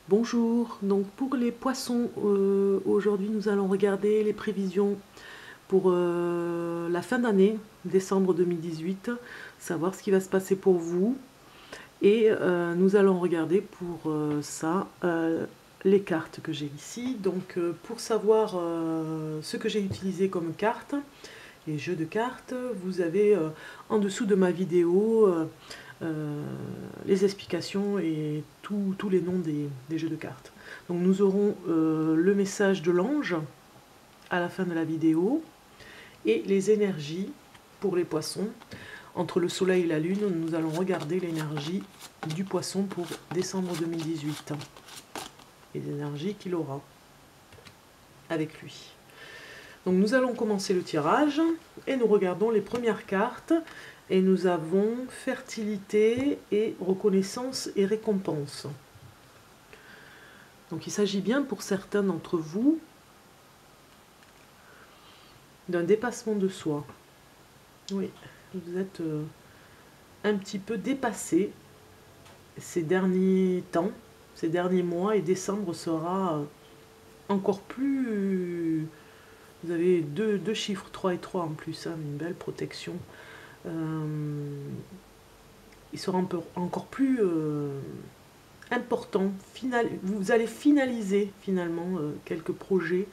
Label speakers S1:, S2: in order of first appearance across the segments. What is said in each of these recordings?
S1: Bonjour, donc pour les poissons, aujourd'hui nous allons regarder les prévisions pour la fin d'année, décembre 2018, savoir ce qui va se passer pour vous. Et nous allons regarder pour ça les cartes que j'ai ici. Donc pour savoir ce que j'ai utilisé comme carte, les jeux de cartes, vous avez en dessous de ma vidéo les explications et tous les noms des jeux de cartes. Donc nous aurons le message de l'ange à la fin de la vidéo et les énergies pour les poissons. Entre le soleil et la lune, nous allons regarder l'énergie du poisson pour décembre 2018. Les énergies qu'il aura avec lui. Donc nous allons commencer le tirage et nous regardons les premières cartes. Et nous avons fertilité et reconnaissance et récompense. Donc il s'agit bien pour certains d'entre vous d'un dépassement de soi. Oui, vous êtes un petit peu dépassé ces derniers temps, ces derniers mois, et décembre sera encore plus... Vous avez deux chiffres, 3 et 3 en plus, hein, une belle protection. Il sera encore plus important. Vous allez finaliser finalement quelques projets,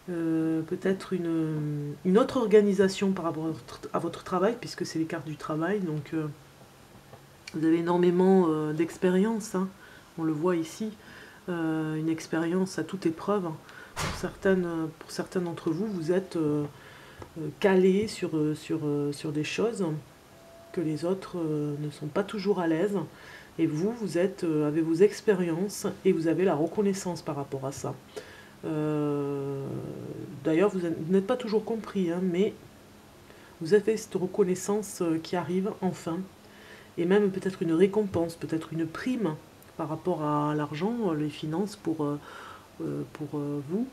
S1: peut-être une autre organisation par rapport à votre travail, puisque c'est les cartes du travail. Donc vous avez énormément d'expérience, hein, on le voit ici, une expérience à toute épreuve. Pour certains d'entre vous, vous êtes calés sur des choses que les autres ne sont pas toujours à l'aise. Et vous êtes, avez vos expériences et vous avez la reconnaissance par rapport à ça. D'ailleurs, vous n'êtes pas toujours compris, hein, mais vous avez cette reconnaissance qui arrive enfin. Et même peut-être une récompense, peut-être une prime par rapport à l'argent, les finances pour vous,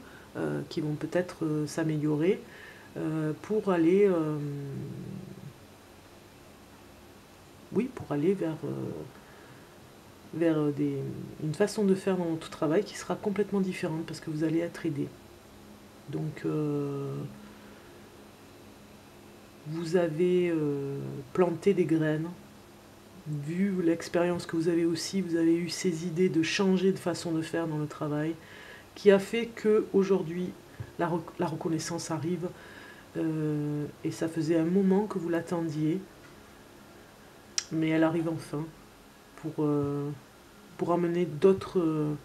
S1: qui vont peut-être s'améliorer pour aller... pour aller vers une façon de faire dans votre travail qui sera complètement différente parce que vous allez être aidé. Donc vous avez planté des graines, vu l'expérience que vous avez aussi, vous avez eu ces idées de changer de façon de faire dans le travail, qui a fait que aujourd'hui la reconnaissance arrive, et ça faisait un moment que vous l'attendiez, mais elle arrive enfin pour amener d'autres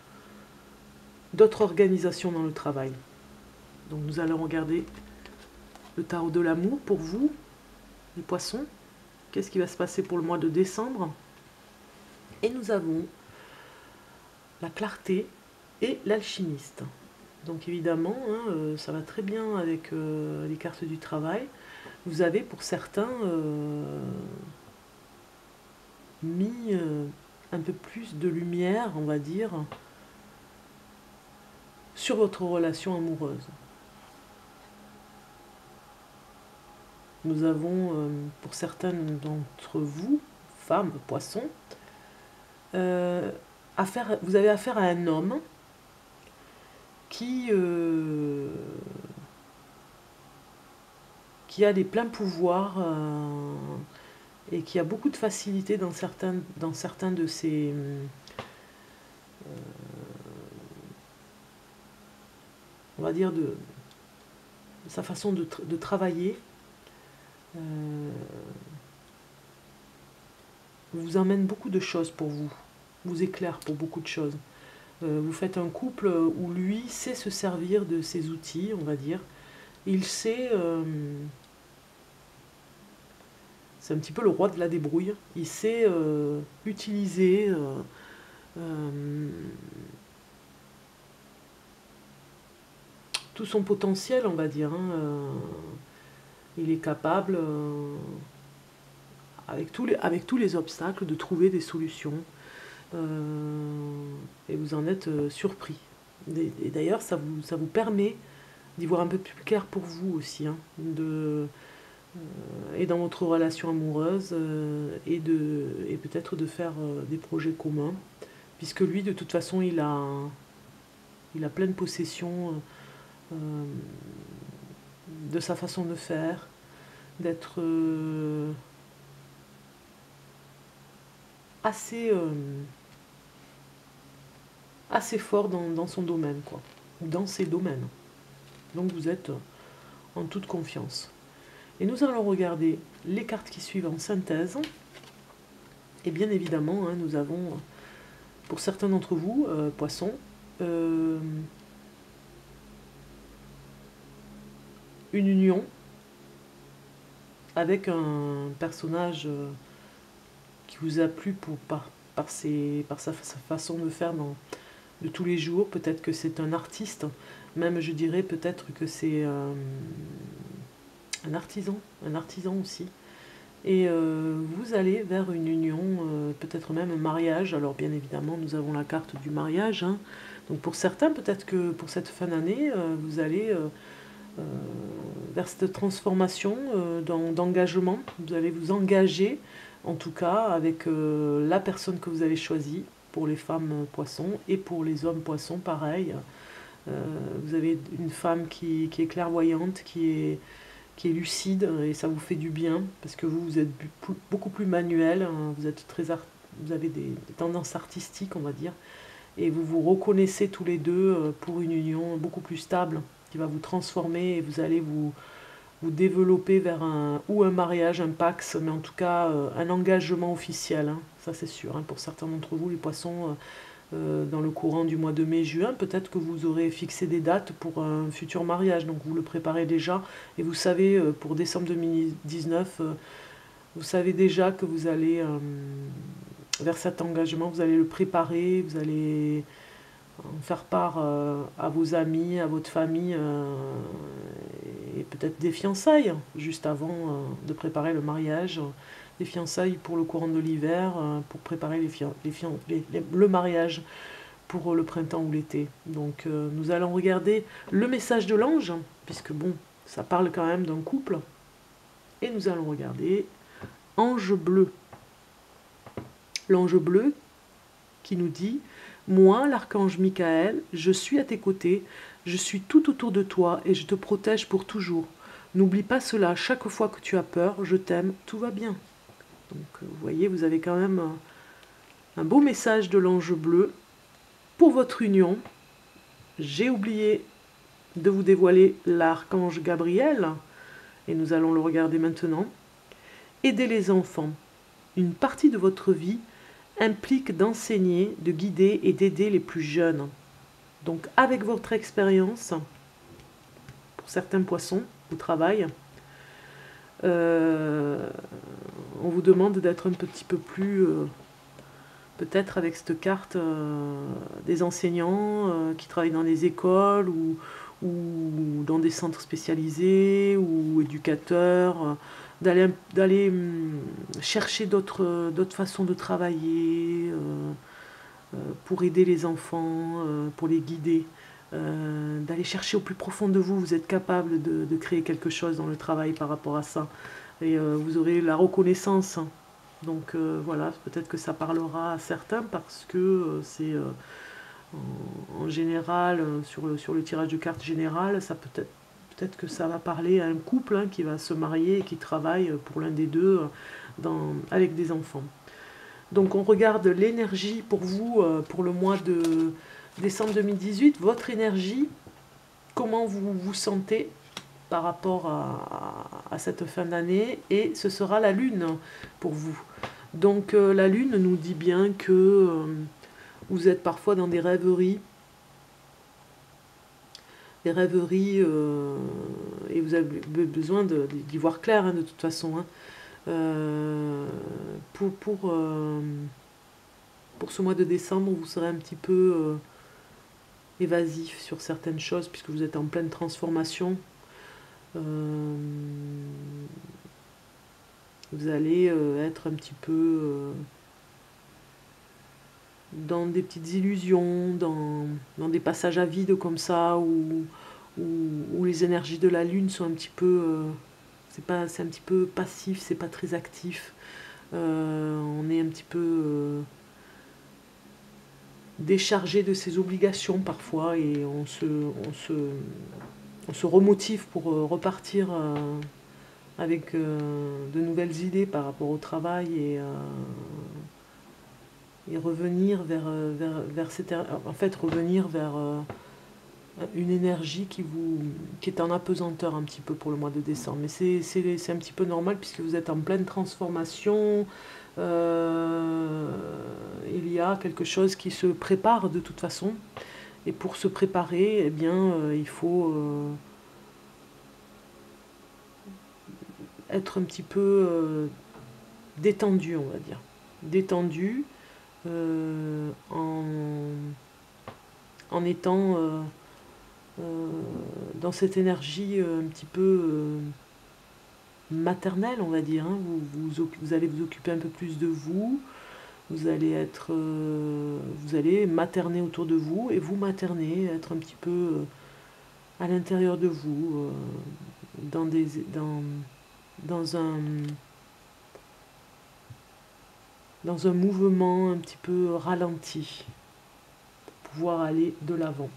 S1: organisations dans le travail. Donc nous allons regarder le tarot de l'amour pour vous, les poissons. Qu'est-ce qui va se passer pour le mois de décembre? Et nous avons la clarté et l'alchimiste. Donc évidemment, hein, ça va très bien avec les cartes du travail. Vous avez pour certains mis un peu plus de lumière, on va dire, sur votre relation amoureuse. Nous avons, pour certaines d'entre vous, femmes, poissons, vous avez affaire à un homme qui a des pleins pouvoirs et qui a beaucoup de facilité dans certains de ses... on va dire de sa façon de travailler. Vous emmène beaucoup de choses pour vous éclaire pour beaucoup de choses. Vous faites un couple où lui sait se servir de ses outils, on va dire. Il sait... c'est un petit peu le roi de la débrouille. Il sait utiliser tout son potentiel, on va dire. Hein. Il est capable, avec tous les obstacles, de trouver des solutions. Et vous en êtes surpris. Et d'ailleurs, ça vous permet d'y voir un peu plus clair pour vous aussi, hein, et dans votre relation amoureuse, et peut-être de faire des projets communs, puisque lui, de toute façon, il a pleine possession de sa façon de faire, d'être assez, assez fort dans son domaine, quoi, ou dans ses domaines. Donc vous êtes en toute confiance. Et nous allons regarder les cartes qui suivent en synthèse. Et bien évidemment, hein, nous avons, pour certains d'entre vous, poissons, une union avec un personnage qui vous a plu par sa façon de faire de tous les jours. Peut-être que c'est un artiste, même je dirais peut-être que c'est un artisan aussi. Et vous allez vers une union, peut-être même un mariage. Alors bien évidemment, nous avons la carte du mariage, hein. Donc pour certains, peut-être que pour cette fin d'année, vous allez vers cette transformation d'engagement. Vous allez vous engager, en tout cas, avec la personne que vous avez choisie, pour les femmes poissons, et pour les hommes poissons, pareil. Vous avez une femme qui est clairvoyante, qui est lucide, et ça vous fait du bien, parce que vous êtes beaucoup plus manuel, hein. Vous avez des tendances artistiques, on va dire, et vous vous reconnaissez tous les deux pour une union beaucoup plus stable, qui va vous transformer, et vous allez vous développer vers ou un mariage, un pax, mais en tout cas un engagement officiel, hein. Ça c'est sûr, hein. Pour certains d'entre vous, les poissons, dans le courant du mois de mai-juin, peut-être que vous aurez fixé des dates pour un futur mariage, donc vous le préparez déjà, et vous savez, pour décembre 2019, vous savez déjà que vous allez vers cet engagement, vous allez le préparer, vous allez en faire part à vos amis, à votre famille, et peut-être des fiançailles, juste avant de préparer le mariage, des fiançailles pour le courant de l'hiver, pour préparer le mariage pour le printemps ou l'été. Donc nous allons regarder le message de l'ange, puisque bon, ça parle quand même d'un couple, et nous allons regarder Ange bleu. L'ange bleu qui nous dit: moi, l'archange Michael, je suis à tes côtés, je suis tout autour de toi et je te protège pour toujours. N'oublie pas cela, chaque fois que tu as peur, je t'aime, tout va bien. Donc vous voyez, vous avez quand même un beau message de l'ange bleu pour votre union. J'ai oublié de vous dévoiler l'archange Gabriel, et nous allons le regarder maintenant. Aidez les enfants. Une partie de votre vie implique d'enseigner, de guider et d'aider les plus jeunes. Donc avec votre expérience, pour certains poissons au travail, on vous demande d'être un petit peu plus, peut-être avec cette carte, des enseignants qui travaillent dans les écoles ou dans des centres spécialisés ou éducateurs, d'aller chercher d'autres façons de travailler pour aider les enfants, pour les guider, d'aller chercher au plus profond de vous. Vous êtes capable de créer quelque chose dans le travail par rapport à ça. Et vous aurez la reconnaissance. Donc voilà, peut-être que ça parlera à certains parce que c'est en général, sur le tirage de cartes général, ça peut-être que ça va parler à un couple, hein, qui va se marier et qui travaille pour l'un des deux avec des enfants. Donc on regarde l'énergie pour vous, pour le mois de décembre 2018, votre énergie, comment vous vous sentez par rapport à cette fin d'année, et ce sera la lune pour vous. Donc la lune nous dit bien que vous êtes parfois dans des rêveries, et vous avez besoin d'y voir clair, hein, de toute façon, hein. Pour ce mois de décembre, vous serez un petit peu évasif sur certaines choses, puisque vous êtes en pleine transformation. Vous allez être un petit peu dans des petites illusions, dans des passages à vide comme ça, où les énergies de la lune sont un petit peu... c'est un petit peu passif, c'est pas très actif. On est un petit peu décharger de ses obligations parfois, et on se remotive pour repartir avec de nouvelles idées par rapport au travail, et revenir vers cette, en fait, revenir vers une énergie qui est en apesanteur un petit peu pour le mois de décembre. Mais c'est un petit peu normal puisque vous êtes en pleine transformation. Il y a quelque chose qui se prépare de toute façon. Et pour se préparer, eh bien, il faut être un petit peu détendu, on va dire. Détendu en étant dans cette énergie un petit peu maternelle, on va dire. Hein. Vous allez vous occuper un peu plus de vous. Vous allez vous allez materner autour de vous, et vous materner, être un petit peu à l'intérieur de vous, dans un mouvement un petit peu ralenti, pour pouvoir aller de l'avant.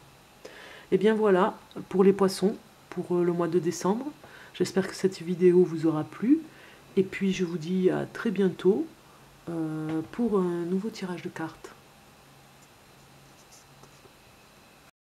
S1: Et bien voilà pour les poissons, pour le mois de décembre. J'espère que cette vidéo vous aura plu. Et puis je vous dis à très bientôt pour un nouveau tirage de cartes.